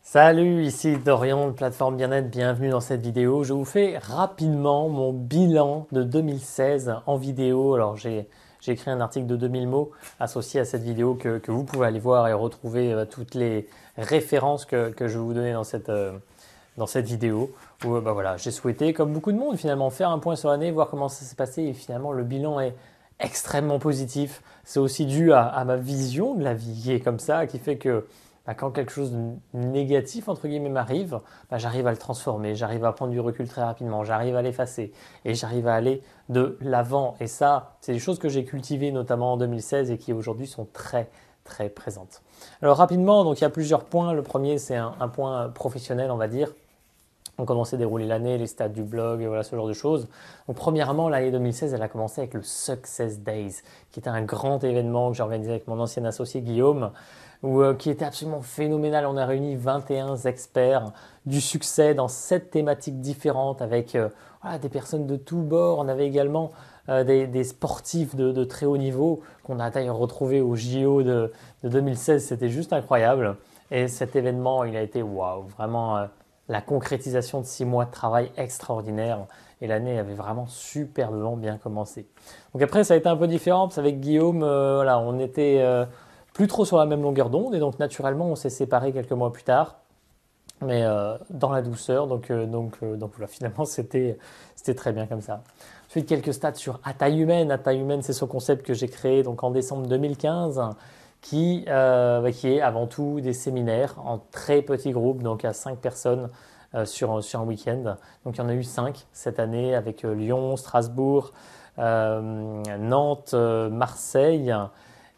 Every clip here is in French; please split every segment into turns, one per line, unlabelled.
Salut, ici Dorian de Plateforme Bien-être, bienvenue dans cette vidéo. Je vous fais rapidement mon bilan de 2016 en vidéo. Alors j'ai écrit un article de 2000 mots associé à cette vidéo que vous pouvez aller voir et retrouver toutes les références que je vais vous donner dans cette vidéo. Où voilà, j'ai souhaité, comme beaucoup de monde finalement, faire un point sur l'année, voir comment ça s'est passé et finalement le bilan est extrêmement positif. C'est aussi dû à ma vision de la vie qui est comme ça, qui fait que quand quelque chose de négatif, entre guillemets, m'arrive, j'arrive à le transformer, j'arrive à prendre du recul très rapidement, j'arrive à l'effacer et j'arrive à aller de l'avant. Et ça, c'est des choses que j'ai cultivées notamment en 2016 et qui aujourd'hui sont très, très présentes. Alors rapidement, donc il y a plusieurs points. Le premier, c'est un point professionnel, on va dire. On commençait à dérouler l'année, les stats du blog, et voilà ce genre de choses. Donc premièrement, l'année 2016, elle a commencé avec le Success Days, qui était un grand événement que j'ai organisé avec mon ancien associé Guillaume, qui était absolument phénoménal. On a réuni 21 experts du succès dans 7 thématiques différentes avec des personnes de tous bords. On avait également des sportifs de très haut niveau qu'on a d'ailleurs retrouvé au JO de 2016. C'était juste incroyable. Et cet événement, il a été waouh, vraiment la concrétisation de 6 mois de travail extraordinaire. Et l'année avait vraiment superbement bien commencé. Donc après, ça a été un peu différent parce qu'avec Guillaume, on était plus trop sur la même longueur d'onde et donc naturellement, on s'est séparés quelques mois plus tard, mais dans la douceur. Donc voilà, finalement, c'était très bien comme ça. Ensuite, quelques stats sur À taille humaine. À taille humaine, c'est ce concept que j'ai créé donc en décembre 2015 qui est avant tout des séminaires en très petits groupes, donc à 5 personnes sur un week-end. Donc il y en a eu 5 cette année avec Lyon, Strasbourg, Nantes, Marseille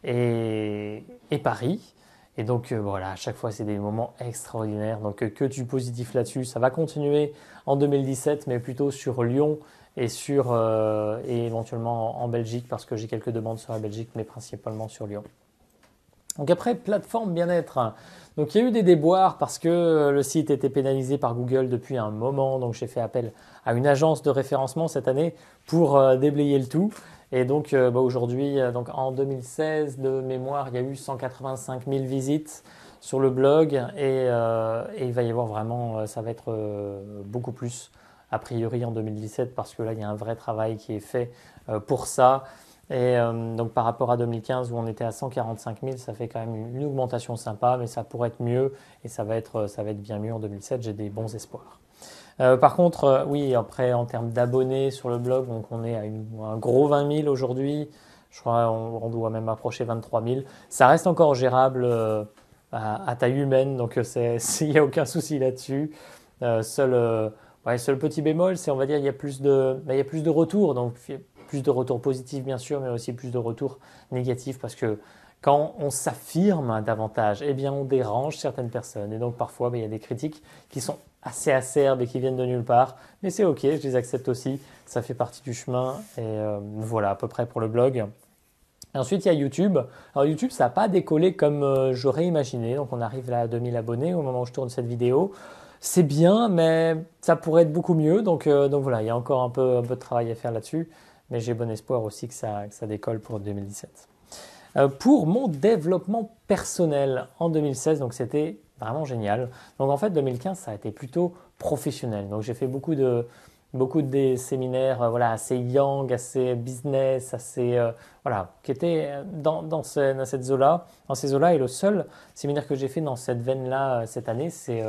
et Paris. Et donc voilà, à chaque fois c'est des moments extraordinaires. Donc que du positif là-dessus. Ça va continuer en 2017, mais plutôt sur Lyon et éventuellement en Belgique parce que j'ai quelques demandes sur la Belgique, mais principalement sur Lyon. Donc après, plateforme bien-être. Donc il y a eu des déboires parce que le site était pénalisé par Google depuis un moment. Donc j'ai fait appel à une agence de référencement cette année pour déblayer le tout. Et donc aujourd'hui, donc en 2016 de mémoire, il y a eu 185 000 visites sur le blog et il va y avoir vraiment, ça va être beaucoup plus a priori en 2017 parce que là il y a un vrai travail qui est fait pour ça. Et donc par rapport à 2015 où on était à 145 000, ça fait quand même une augmentation sympa, mais ça pourrait être mieux et ça va être bien mieux en 2007. J'ai des bons espoirs. Par contre, oui, après en termes d'abonnés sur le blog, donc on est à un gros 20 000 aujourd'hui. Je crois qu'on doit même approcher 23 000. Ça reste encore gérable à taille humaine, donc il n'y a aucun souci là-dessus. Seul petit bémol, c'est on va dire il y a plus de retours, donc plus de retours positifs bien sûr, mais aussi plus de retours négatifs parce que quand on s'affirme davantage, eh bien on dérange certaines personnes. Et donc parfois, il y a des critiques qui sont assez acerbes et qui viennent de nulle part. Mais c'est ok, je les accepte aussi. Ça fait partie du chemin. Et voilà à peu près pour le blog. Et ensuite, il y a YouTube. Alors YouTube, ça n'a pas décollé comme j'aurais imaginé. Donc on arrive là à 2000 abonnés au moment où je tourne cette vidéo. C'est bien, mais ça pourrait être beaucoup mieux. Donc voilà, il y a encore un peu de travail à faire là-dessus. Mais j'ai bon espoir aussi que ça décolle pour 2017. Pour mon développement personnel en 2016, donc c'était vraiment génial. Donc en fait, 2015, ça a été plutôt professionnel. Donc j'ai fait beaucoup de des séminaires assez young, assez business, qui étaient dans cette eaux-là, dans ces eaux-là. Et le seul séminaire que j'ai fait dans cette veine-là cette année, c'est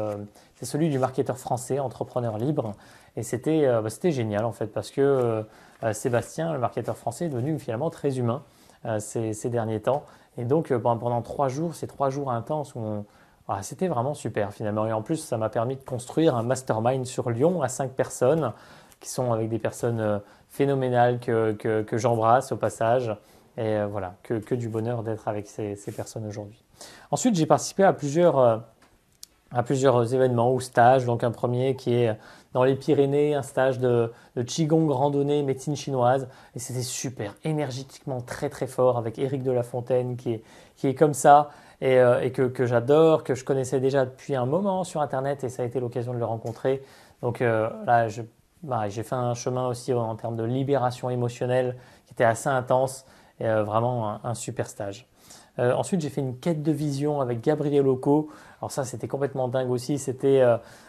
celui du marketeur français, entrepreneur libre. Et c'était génial en fait parce que Sébastien, le marketeur français, est devenu finalement très humain ces derniers temps. Et donc pendant 3 jours, ces 3 jours intenses c'était vraiment super finalement. Et en plus, ça m'a permis de construire un mastermind sur Lyon à 5 personnes qui sont avec des personnes phénoménales que j'embrasse au passage. Et voilà, que du bonheur d'être avec ces personnes aujourd'hui. Ensuite, j'ai participé à plusieurs événements ou stages. Donc un premier qui est dans les Pyrénées, un stage de Qigong randonnée médecine chinoise. Et c'était super, énergétiquement très très fort avec Éric de la Fontaine qui est comme ça et que j'adore, que je connaissais déjà depuis un moment sur Internet et ça a été l'occasion de le rencontrer. Donc là, j'ai fait un chemin aussi en termes de libération émotionnelle qui était assez intense et vraiment un super stage. Ensuite, j'ai fait une quête de vision avec Gabriel Occo. Alors ça, c'était complètement dingue aussi. C'était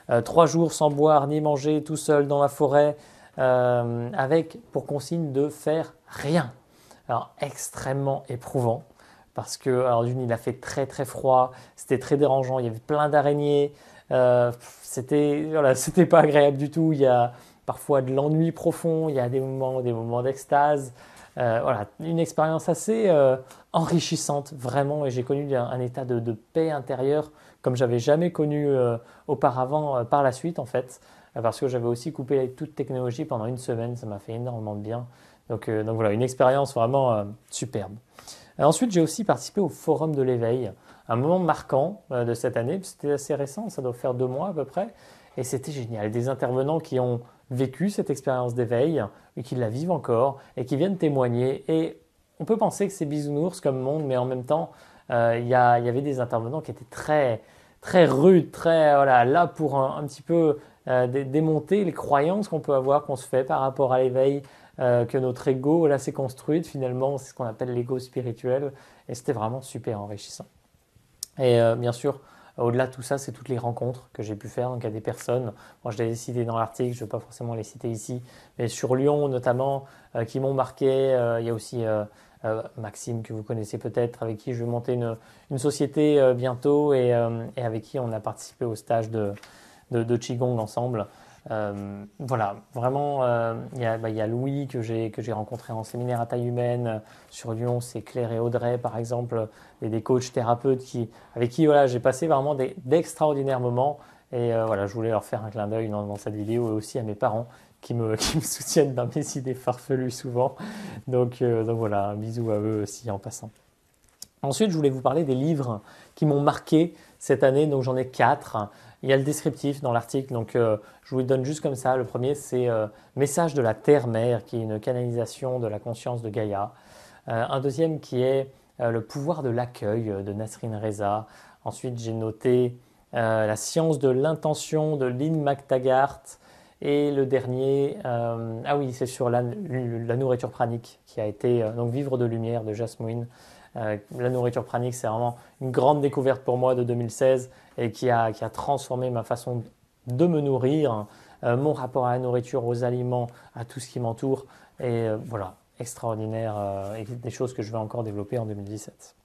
3 jours sans boire ni manger, tout seul dans la forêt, avec pour consigne de faire rien. Alors extrêmement éprouvant parce que alors d'une il a fait très très froid, c'était très dérangeant, il y avait plein d'araignées, c'était voilà, c'était pas agréable du tout. Il y a parfois de l'ennui profond, il y a des moments d'extase. Voilà, une expérience assez enrichissante vraiment et j'ai connu un état de paix intérieure comme j'avais jamais connu auparavant par la suite en fait parce que j'avais aussi coupé toute technologie pendant une semaine, ça m'a fait énormément de bien. Donc voilà, une expérience vraiment superbe. Ensuite, j'ai aussi participé au Forum de l'éveil, un moment marquant de cette année, c'était assez récent, ça doit faire 2 mois à peu près, et c'était génial. Des intervenants qui ont vécu cette expérience d'éveil et qui la vivent encore et qui viennent témoigner. Et on peut penser que c'est bisounours comme monde, mais en même temps, y avait des intervenants qui étaient très, très rudes, très voilà, là pour un petit peu démonter les croyances qu'on peut avoir, qu'on se fait par rapport à l'éveil, que notre ego là s'est construite finalement, c'est ce qu'on appelle l'ego spirituel, et c'était vraiment super enrichissant. Et bien sûr, au-delà de tout ça, c'est toutes les rencontres que j'ai pu faire. Donc, il y a des personnes, moi je les ai citées dans l'article, je ne vais pas forcément les citer ici, mais sur Lyon notamment, qui m'ont marqué. Il y a aussi Maxime, que vous connaissez peut-être, avec qui je vais monter une société bientôt et avec qui on a participé au stage de Qigong ensemble. Voilà, vraiment, il y a Louis que j'ai rencontré en séminaire à taille humaine sur Lyon, c'est Claire et Audrey par exemple, et des coachs thérapeutes avec qui voilà, j'ai passé vraiment d'extraordinaires moments et voilà, je voulais leur faire un clin d'œil dans cette vidéo et aussi à mes parents qui me soutiennent dans mes idées farfelues souvent. Donc voilà, un bisou à eux aussi en passant. Ensuite, je voulais vous parler des livres qui m'ont marqué cette année, donc j'en ai 4. Il y a le descriptif dans l'article, donc je vous le donne juste comme ça. Le premier, c'est Message de la Terre-Mère, qui est une canalisation de la conscience de Gaïa. Un deuxième qui est Le pouvoir de l'accueil de Nasrin Reza. Ensuite, j'ai noté La science de l'intention de Lynn McTaggart. Et le dernier, ah oui, c'est sur la nourriture pranique, qui a été donc Vivre de lumière de Jasmine. La nourriture pranique, c'est vraiment une grande découverte pour moi de 2016 et qui a transformé ma façon de me nourrir, mon rapport à la nourriture, aux aliments, à tout ce qui m'entoure. Et voilà, extraordinaire et des choses que je vais encore développer en 2017.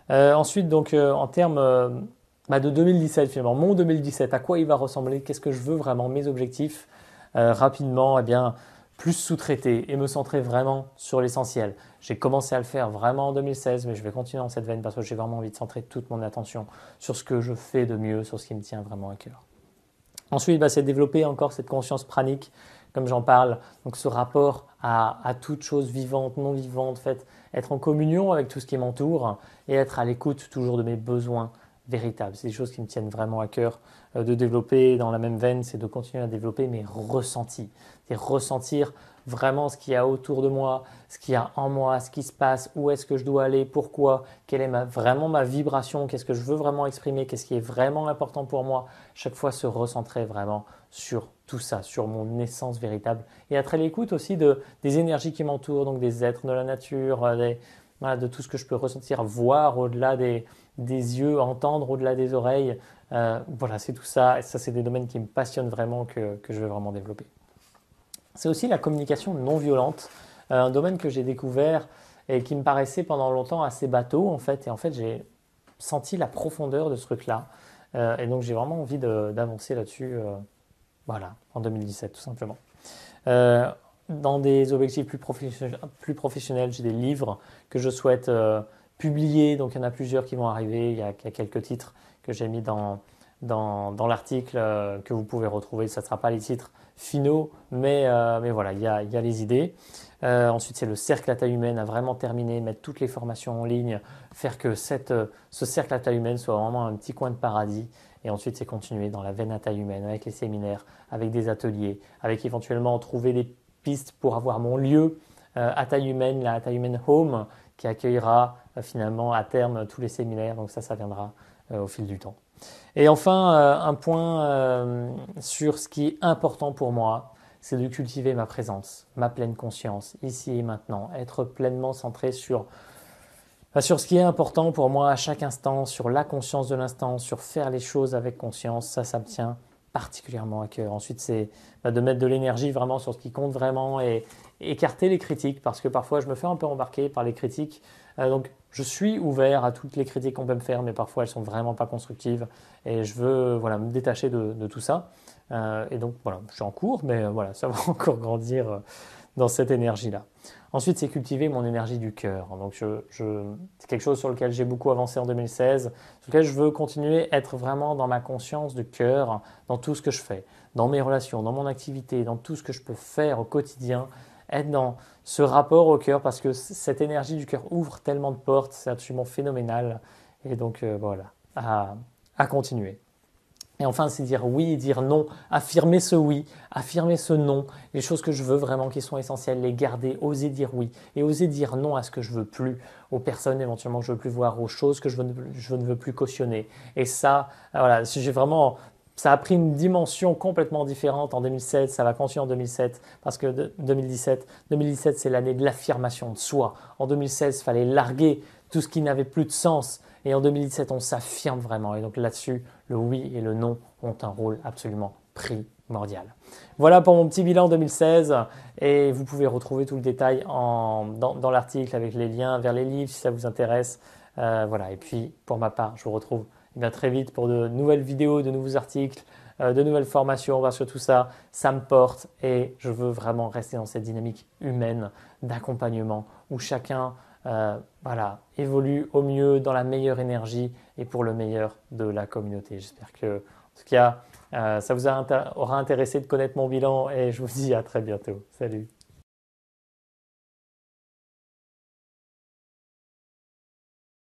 Ensuite, donc, en termes de 2017 finalement, mon 2017, à quoi il va ressembler, qu'est-ce que je veux vraiment, mes objectifs, rapidement, eh bien, plus sous-traiter et me centrer vraiment sur l'essentiel. J'ai commencé à le faire vraiment en 2016, mais je vais continuer dans cette veine parce que j'ai vraiment envie de centrer toute mon attention sur ce que je fais de mieux, sur ce qui me tient vraiment à cœur. Ensuite, c'est développer encore cette conscience pranique, comme j'en parle, donc ce rapport à toute chose vivante, non vivante, être en communion avec tout ce qui m'entoure et être à l'écoute toujours de mes besoins véritables. C'est des choses qui me tiennent vraiment à cœur de développer dans la même veine, c'est de continuer à développer mes ressentis, et ressentir vraiment ce qu'il y a autour de moi, ce qu'il y a en moi, ce qui se passe, où est-ce que je dois aller, pourquoi, quelle est vraiment ma vibration, qu'est-ce que je veux vraiment exprimer, qu'est-ce qui est vraiment important pour moi. Chaque fois se recentrer vraiment sur tout ça, sur mon essence véritable et être à l'écoute aussi des énergies qui m'entourent, donc des êtres de la nature, de tout ce que je peux ressentir, voir au-delà des yeux, entendre au-delà des oreilles. Voilà, c'est tout ça. Et ça, c'est des domaines qui me passionnent vraiment, que je veux vraiment développer. C'est aussi la communication non violente, un domaine que j'ai découvert et qui me paraissait pendant longtemps assez bateau en fait. Et en fait, j'ai senti la profondeur de ce truc-là. Et donc, j'ai vraiment envie d'avancer là-dessus, voilà, en 2017 tout simplement. Dans des objectifs plus professionnels, j'ai des livres que je souhaite publier. Donc, il y en a plusieurs qui vont arriver. Il y a quelques titres que j'ai mis dans l'article que vous pouvez retrouver. Ça ne sera pas les titres finaux, mais voilà, il y a les idées. Ensuite, c'est le cercle à taille humaine à vraiment terminer, mettre toutes les formations en ligne, faire que ce cercle à taille humaine soit vraiment un petit coin de paradis. Et ensuite, c'est continuer dans la veine à taille humaine, avec les séminaires, avec des ateliers, avec éventuellement trouver des pistes pour avoir mon lieu à taille humaine, la taille humaine home, qui accueillera finalement à terme tous les séminaires. Donc ça viendra au fil du temps. Et enfin, un point sur ce qui est important pour moi, c'est de cultiver ma présence, ma pleine conscience, ici et maintenant, être pleinement centré sur Sur ce qui est important pour moi à chaque instant, sur la conscience de l'instant, sur faire les choses avec conscience, ça me tient particulièrement à cœur. Ensuite, c'est de mettre de l'énergie vraiment sur ce qui compte vraiment et écarter les critiques parce que parfois je me fais un peu embarquer par les critiques. Donc, je suis ouvert à toutes les critiques qu'on peut me faire, mais parfois elles sont vraiment pas constructives et je veux me détacher de tout ça. Et donc, voilà, je suis en cours, mais voilà, ça va encore grandir dans cette énergie-là. Ensuite, c'est cultiver mon énergie du cœur. Donc, c'est quelque chose sur lequel j'ai beaucoup avancé en 2016, sur lequel je veux continuer à être vraiment dans ma conscience du cœur, dans tout ce que je fais, dans mes relations, dans mon activité, dans tout ce que je peux faire au quotidien, être dans ce rapport au cœur parce que cette énergie du cœur ouvre tellement de portes, c'est absolument phénoménal. Et donc, voilà, à continuer. Et enfin, c'est dire oui et dire non, affirmer ce oui, affirmer ce non, les choses que je veux vraiment qui sont essentielles, les garder, oser dire oui et oser dire non à ce que je veux plus, aux personnes éventuellement que je veux plus voir, aux choses que je ne veux plus cautionner. Et ça, voilà, ça a pris une dimension complètement différente en 2016, ça va continuer en 2007 parce que 2017 c'est l'année de l'affirmation de soi. En 2016, il fallait larguer tout ce qui n'avait plus de sens. Et en 2017, on s'affirme vraiment. Et donc là-dessus, le oui et le non ont un rôle absolument primordial. Voilà pour mon petit bilan 2016. Et vous pouvez retrouver tout le détail dans l'article avec les liens vers les livres si ça vous intéresse. Voilà. Et puis, pour ma part, je vous retrouve très vite pour de nouvelles vidéos, de nouveaux articles, de nouvelles formations parce que tout ça, ça me porte. Et je veux vraiment rester dans cette dynamique humaine d'accompagnement où chacun évolue au mieux dans la meilleure énergie et pour le meilleur de la communauté. J'espère que, en tout cas, ça vous aura intéressé de connaître mon bilan et je vous dis à très bientôt. Salut!